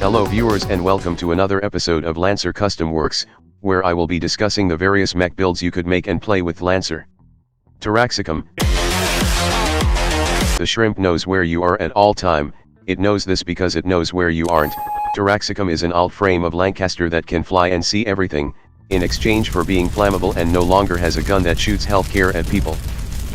Hello viewers and welcome to another episode of Lancer Custom Werks, where I will be discussing the various mech builds you could make and play with Lancer. Taraxacum. The shrimp knows where you are at all time. It knows this because it knows where you aren't. Taraxacum is an alt frame of Lancaster that can fly and see everything, in exchange for being flammable and no longer has a gun that shoots healthcare at people.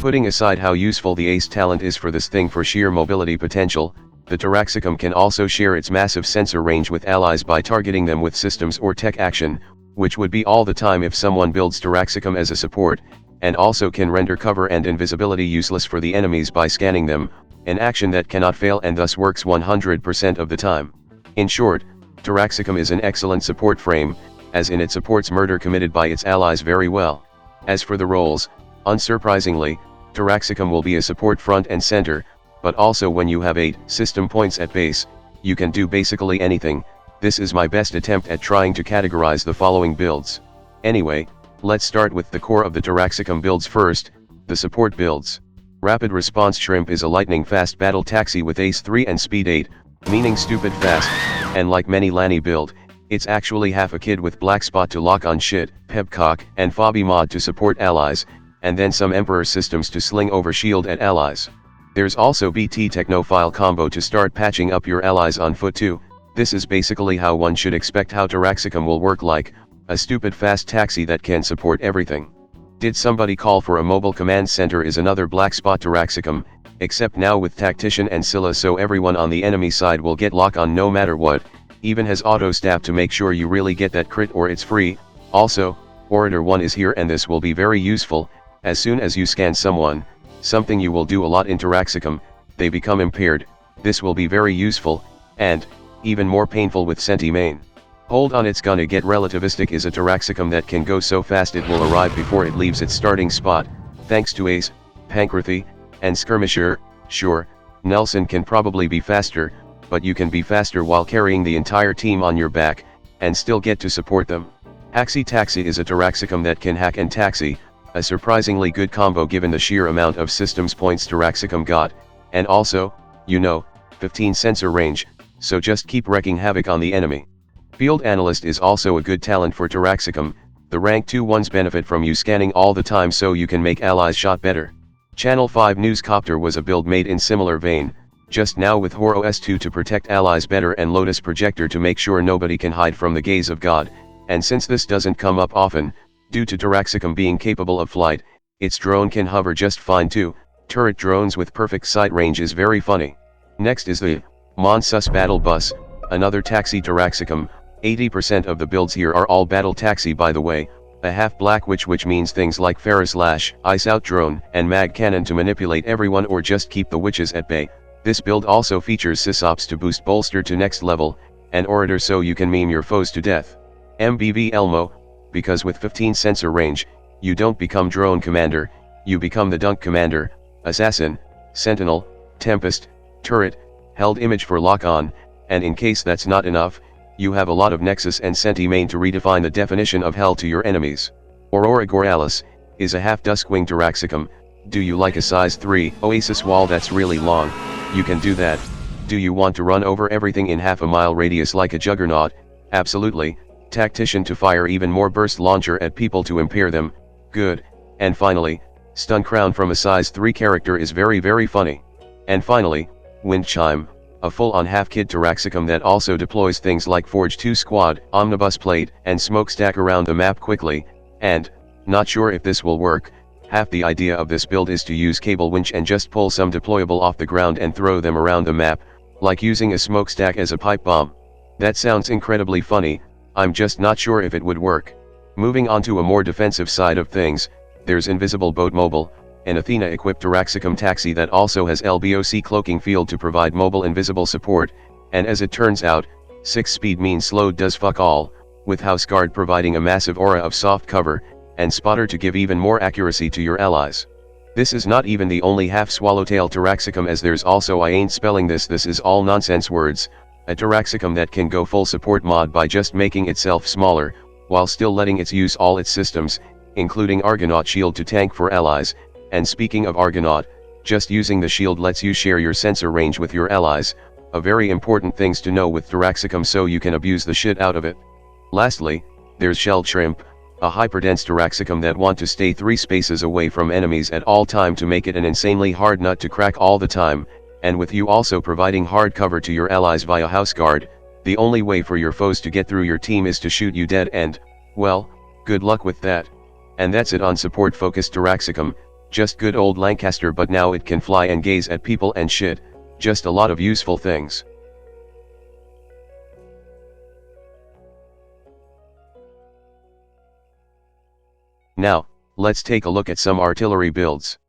Putting aside how useful the ace talent is for this thing for sheer mobility potential, the Taraxacum can also share its massive sensor range with allies by targeting them with systems or tech action, which would be all the time if someone builds Taraxacum as a support, and also can render cover and invisibility useless for the enemies by scanning them, an action that cannot fail and thus works 100% of the time. In short, Taraxacum is an excellent support frame, as in it supports murder committed by its allies very well. As for the roles, unsurprisingly, Taraxacum will be a support front and center, but also when you have 8 system points at base, you can do basically anything. This is my best attempt at trying to categorize the following builds. Anyway, let's start with the core of the Taraxacum builds first, the support builds. Rapid Response Shrimp is a lightning fast battle taxi with Ace 3 and Speed 8, meaning stupid fast, and like many Lanny build, it's actually half a kid with Blackspot to lock on shit, Pepcock and Fobby mod to support allies, and then some Emperor systems to sling over shield at allies. There's also BT Technophile combo to start patching up your allies on foot too. This is basically how one should expect how Taraxacum will work, like a stupid fast taxi that can support everything. Did Somebody Call for a Mobile Command Center is another Blackspot Taraxacum, except now with Tactician and SCYLLA, so everyone on the enemy side will get lock on no matter what, even has auto stab to make sure you really get that crit or it's free. Also, Orator 1 is here and this will be very useful. As soon as you scan someone, something you will do a lot in Taraxacum, they become impaired. This will be very useful, and even more painful with Senti main. Hold on, it's gonna get relativistic is a Taraxacum that can go so fast it will arrive before it leaves its starting spot, thanks to Ace, Pankrati, and Skirmisher. Sure, Nelson can probably be faster, but you can be faster while carrying the entire team on your back, and still get to support them. Haxxi Taxi is a Taraxacum that can hack and taxi, a surprisingly good combo given the sheer amount of systems points Taraxacum got, and also, 15 sensor range, so just keep wreaking havoc on the enemy. Field Analyst is also a good talent for Taraxacum. The rank 2 ones benefit from you scanning all the time so you can make allies shot better. Channel 5 News Copter was a build made in similar vein, just now with Horo S2 to protect allies better and Lotus Projector to make sure nobody can hide from the gaze of God, and since this doesn't come up often, due to Taraxacum being capable of flight, its drone can hover just fine too. Turret drones with perfect sight range is very funny. Next is the Monsus Battle Bus, another taxi Taraxacum. 80% of the builds here are all battle taxi, by the way, a half black witch, which means things like Ferris Lash, Ice Out Drone, and Mag Cannon to manipulate everyone or just keep the witches at bay. This build also features Sysops to boost bolster to next level, and Orator so you can meme your foes to death. MBV Elmo, because with 15 sensor range, you don't become drone commander, you become the dunk commander, assassin, sentinel, tempest, turret, held image for lock on, and in case that's not enough, you have a lot of Nexus and Senti main to redefine the definition of hell to your enemies. Aurora Borealis is a half Duskwing Taraxacum. Do you like a size 3 Oasis wall that's really long? You can do that. Do you want to run over everything in half a mile radius like a juggernaut? Absolutely. Tactician to fire even more burst launcher at people to impair them. Good. And finally, Stun Crown from a size 3 character is very funny. And finally, Wind Chime, a full-on half-kid Taraxacum that also deploys things like Forge 2 Squad, Omnibus Plate, and Smokestack around the map quickly, and, not sure if this will work, half the idea of this build is to use Cable Winch and just pull some deployable off the ground and throw them around the map, like using a smokestack as a pipe bomb. That sounds incredibly funny, I'm just not sure if it would work. Moving on to a more defensive side of things, there's Invisible Boat Mobile, an Athena-equipped Taraxacum taxi that also has LBOC cloaking field to provide mobile invisible support, and as it turns out, 6 speed means slowed does fuck all, with House Guard providing a massive aura of soft cover, and Spotter to give even more accuracy to your allies. This is not even the only half swallowtail Taraxacum, as there's also, I ain't spelling this is all nonsense words, a Taraxacum that can go full support mod by just making itself smaller, while still letting it use all its systems, including Argonaut shield to tank for allies, and speaking of Argonaut, just using the shield lets you share your sensor range with your allies, A very important things to know with Taraxacum so you can abuse the shit out of it. Lastly, there's Shelled Shrimp, a hyperdense Taraxacum that want to stay 3 spaces away from enemies at all time to make it an insanely hard nut to crack all the time, and with you also providing hard cover to your allies via House Guard, the only way for your foes to get through your team is to shoot you dead and, well, good luck with that. And that's it on support focused Taraxacum, just good old Lancaster, but now it can fly and gaze at people and shit, just a lot of useful things. Now, let's take a look at some artillery builds.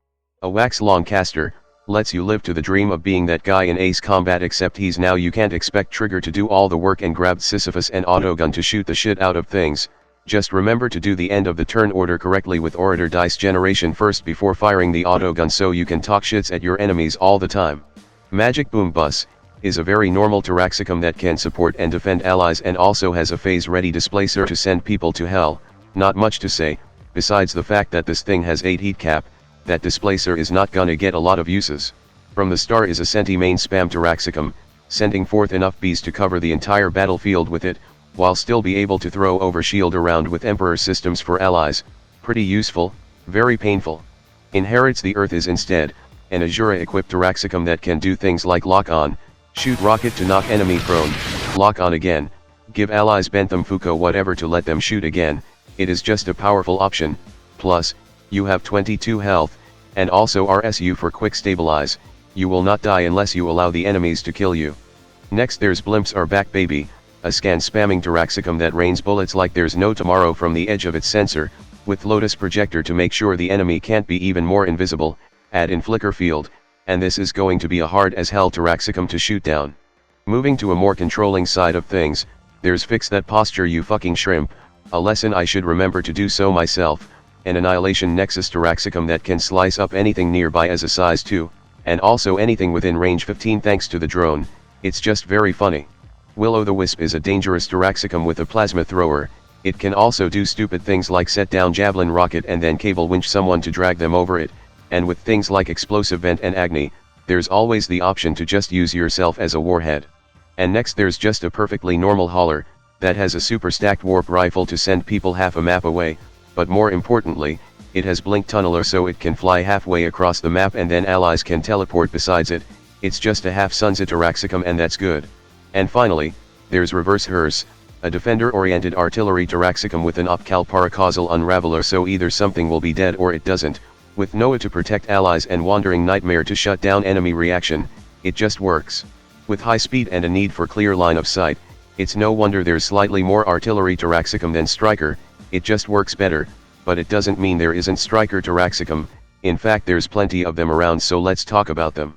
A Wax Lancaster lets you live to the dream of being that guy in Ace Combat, except he's now you can't expect Trigger to do all the work and grab Sisyphus and Autogun to shoot the shit out of things. Just remember to do the end of the turn order correctly with Orator dice generation first before firing the autogun so you can talk shits at your enemies all the time. Magic Boom Bus is a very normal Taraxacum that can support and defend allies and also has a phase-ready displacer to send people to hell. Not much to say, besides the fact that this thing has 8 heat cap, that displacer is not gonna get a lot of uses. From the start is a Senti main spam Taraxacum, sending forth enough bees to cover the entire battlefield with it, while still be able to throw overshield around with Emperor systems for allies. Pretty useful, very painful. Inherits the Earth is instead an Azura equipped Taraxacum that can do things like lock on, shoot rocket to knock enemy prone, lock on again, give allies Bentham Foucault whatever to let them shoot again. It is just a powerful option, plus, you have 22 health, and also RSU for quick stabilize. You will not die unless you allow the enemies to kill you. Next there's Blimps Are Back Baby, a scan spamming Taraxacum that rains bullets like there's no tomorrow from the edge of its sensor, with Lotus Projector to make sure the enemy can't be even more invisible, add in Flicker Field, and this is going to be a hard as hell Taraxacum to shoot down. Moving to a more controlling side of things, there's Fix That Posture You Fucking Shrimp, a lesson I should remember to do so myself, an Annihilation Nexus Taraxacum that can slice up anything nearby as a size 2, and also anything within range 15 thanks to the drone. It's just very funny. Will-O-the-Wisp is a dangerous Taraxacum with a plasma thrower. It can also do stupid things like set down Javelin rocket and then cable winch someone to drag them over it, and with things like Explosive Vent and Agni, there's always the option to just use yourself as a warhead. And next there's just a perfectly normal hauler, that has a super stacked warp rifle to send people half a map away, but more importantly, it has Blink Tunneler so it can fly halfway across the map and then allies can teleport besides it. It's just a half Sunza Taraxacum and that's good. And finally, there's Reverse Hearse, a defender-oriented artillery Taraxacum with an Opcal Paracausal Unraveler so either something will be dead or it doesn't, with Noah to protect allies and Wandering Nightmare to shut down enemy reaction. It just works. With high speed and a need for clear line of sight, it's no wonder there's slightly more artillery Taraxacum than Striker. It just works better, but it doesn't mean there isn't Striker Taraxacum. In fact there's plenty of them around so let's talk about them.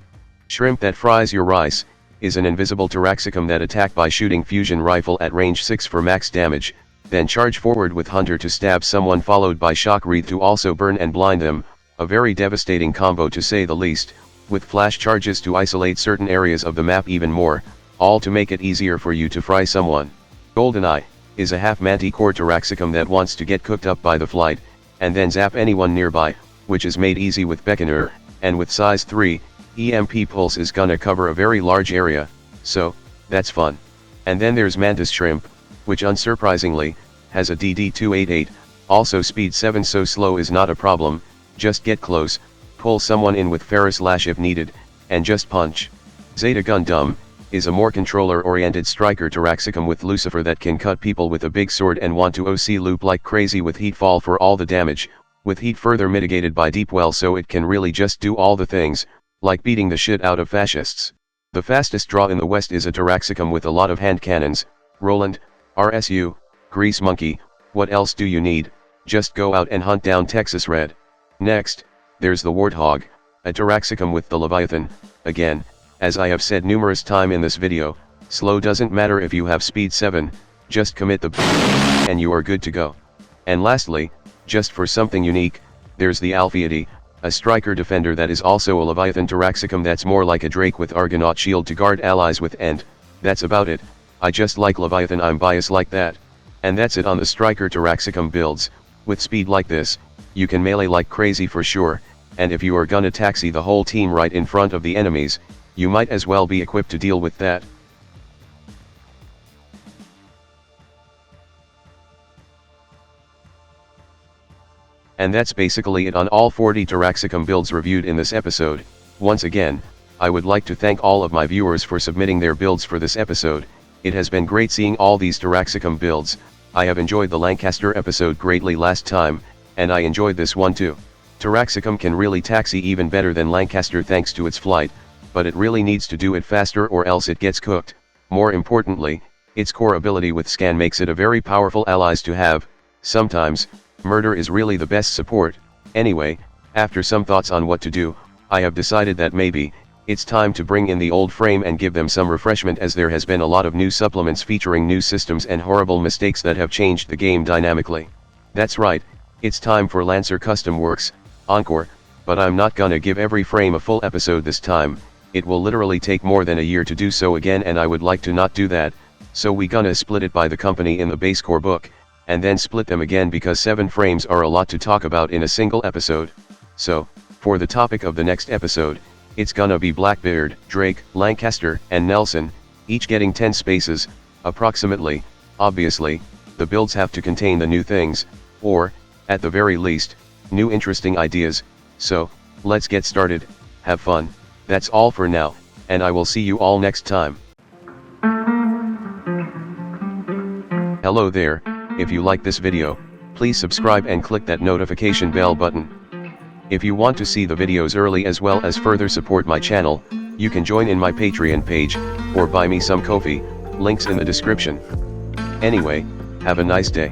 Shrimp That Fries Your Rice is an invisible Taraxacum that attack by shooting fusion rifle at range 6 for max damage, then charge forward with Hunter to stab someone followed by Shock Wreath to also burn and blind them, a very devastating combo to say the least, with flash charges to isolate certain areas of the map even more, all to make it easier for you to fry someone. GoldenEye is a half Manticore Taraxacum that wants to get cooked up by the flight, and then zap anyone nearby, which is made easy with Beckoner, and with size 3, EMP Pulse is gonna cover a very large area, so, that's fun. And then there's Mantis Shrimp, which unsurprisingly, has a DD288, also speed 7 so slow is not a problem, just get close, pull someone in with Ferris Lash if needed, and just punch. Zeta Gundam is a more controller-oriented striker Taraxacum with Lucifer that can cut people with a big sword and want to OC loop like crazy with heat fall for all the damage, with heat further mitigated by deep well so it can really just do all the things, like beating the shit out of fascists. The fastest draw in the West is a Taraxacum with a lot of hand cannons. Roland, RSU, Grease Monkey, what else do you need? Just go out and hunt down Texas Red. Next, there's the Warthog, a Taraxacum with the Leviathan. Again, as I have said numerous times in this video, slow doesn't matter if you have speed 7, just commit the and you are good to go. And lastly, just for something unique, there's the Alpheity, a striker defender that is also a Leviathan Taraxacum that's more like a Drake with Argonaut shield to guard allies with and, that's about it. I just like Leviathan, I'm biased like that. And that's it on the striker Taraxacum builds. With speed like this, you can melee like crazy for sure, and if you are gonna taxi the whole team right in front of the enemies, you might as well be equipped to deal with that. And that's basically it on all 40 Taraxacum builds reviewed in this episode. Once again, I would like to thank all of my viewers for submitting their builds for this episode. It has been great seeing all these Taraxacum builds. I have enjoyed the Lancaster episode greatly last time, and I enjoyed this one too. Taraxacum can really taxi even better than Lancaster thanks to its flight, but it really needs to do it faster or else it gets cooked. More importantly, its core ability with scan makes it a very powerful allies to have. Sometimes, murder is really the best support. Anyway, after some thoughts on what to do, I have decided that maybe, it's time to bring in the old frame and give them some refreshment, as there has been a lot of new supplements featuring new systems and horrible mistakes that have changed the game dynamically. That's right, it's time for Lancer Custom Werks, Encore, but I'm not gonna give every frame a full episode this time. It will literally take more than a year to do so again, and I would like to not do that, so we gonna split it by the company in the base core book, and then split them again because 7 frames are a lot to talk about in a single episode. So, for the topic of the next episode, it's gonna be Blackbeard, Drake, Lancaster, and Nelson, each getting 10 spaces, approximately. Obviously, the builds have to contain the new things, or, at the very least, new interesting ideas. So, let's get started, have fun. That's all for now, and I will see you all next time. Hello there. If you like this video, please subscribe and click that notification bell button. If you want to see the videos early as well as further support my channel, you can join in my Patreon page, or buy me some coffee, links in the description. Anyway, have a nice day.